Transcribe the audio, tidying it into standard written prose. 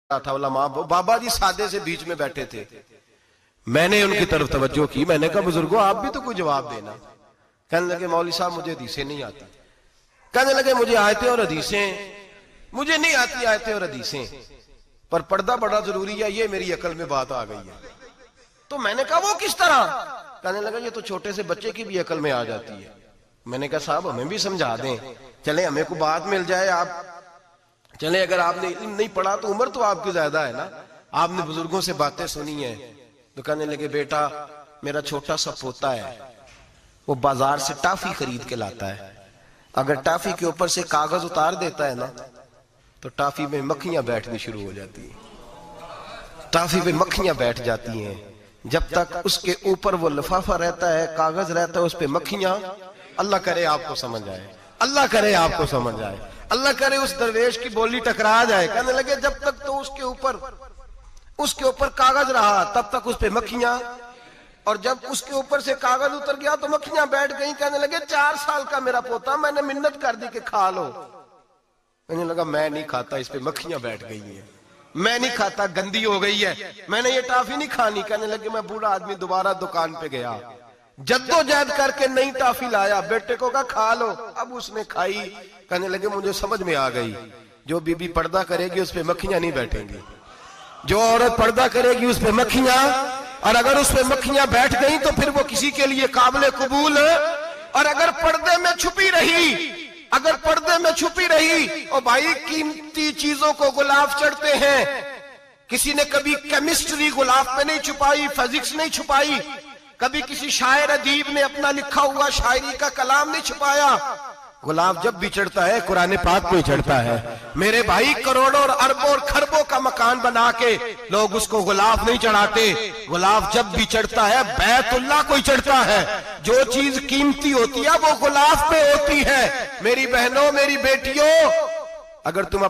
था उलमा, बाबा जी सादे से बीच में बैठे थे। मैंने उनकी तरफ तवज्जो की, मैंने कहा बुजुर्गों आप भी तो कोई जवाब देना। कहने लगे मौलवी साहब मुझे हदीसें नहीं आती। कहने लगे मुझे आयतें और हदीसें मुझे नहीं आती, आयतें और हदीसें, पर पर्दा बड़ा जरूरी है, ये मेरी अकल में बात आ गई है। तो मैंने कहा वो किस तरह? कहने लगा ये तो छोटे से बच्चे की भी अकल में आ जाती है। मैंने कहा साहब हमें भी समझा दें, चले हमें को बात मिल जाए। आप चले, अगर आपने इल्म नहीं पढ़ा तो उम्र तो आपकी ज्यादा है ना, आपने बुजुर्गों से बातें सुनी है। तो कहने लगे बेटा मेरा छोटा सा पोता है, वो बाजार से टॉफी खरीद के लाता है। अगर टॉफी के ऊपर से कागज उतार देता है ना तो टॉफी में मक्खियां बैठनी शुरू हो जाती है। टॉफी में मक्खियां बैठ जाती हैं। जब तक उसके ऊपर वो लिफाफा रहता है, कागज रहता है, उस पे मक्खियां, अल्लाह करे आपको समझ आए, अल्लाह करे आपको समझ आए, अल्लाह करे उस दरवेश की बोली टकरा जाए। कहने लगे जब तक तो उसके ऊपर कागज रहा तब तक उस पे मक्खियां, और जब उसके ऊपर से कागज उतर गया तो मक्खियां बैठ गई। कहने लगे 4 साल का मेरा पोता, मैंने मिन्नत कर दी कि खा लो। कहने लगा मैं नहीं खाता, इस पे मक्खियां बैठ गई हैं, मैं नहीं खाता, गंदी हो गई है, मैंने ये टॉफी नहीं खानी। कहने लगे मैं बूढ़ा आदमी दोबारा दुकान पे गया, जद्दोजहद करके नई टॉफी लाया, बेटे को कहा खा लो। अब उसने खाई। कहने लगे मुझे समझ में आ गई, जो बीबी पर्दा करेगी उस पे मक्खियां नहीं बैठेंगी, जो औरत पर्दा करेगी उस पे मक्खियां, और अगर उस पे मक्खियां बैठ गई तो फिर वो किसी के लिए काबिल कबूल। और अगर पर्दे में छुपी रही, और भाई कीमती चीजों को गुलाब चढ़ते हैं। किसी ने कभी केमिस्ट्री गुलाब पे नहीं छुपाई, फिजिक्स नहीं छुपाई, कभी किसी शायर अदीब ने अपना लिखा हुआ शायरी का कलाम नहीं छुपाया। गुलाब जब भी चढ़ता है कुरान पाक पे चढ़ता है। मेरे भाई करोड़ों और अरबों और खरबों का मकान बना के लोग उसको गुलाब नहीं चढ़ाते। गुलाब जब भी चढ़ता है बैतुल्लाह को ही चढ़ता है। जो चीज कीमती होती है वो गुलाब पे होती है। मेरी बहनों मेरी बेटियों, अगर तुम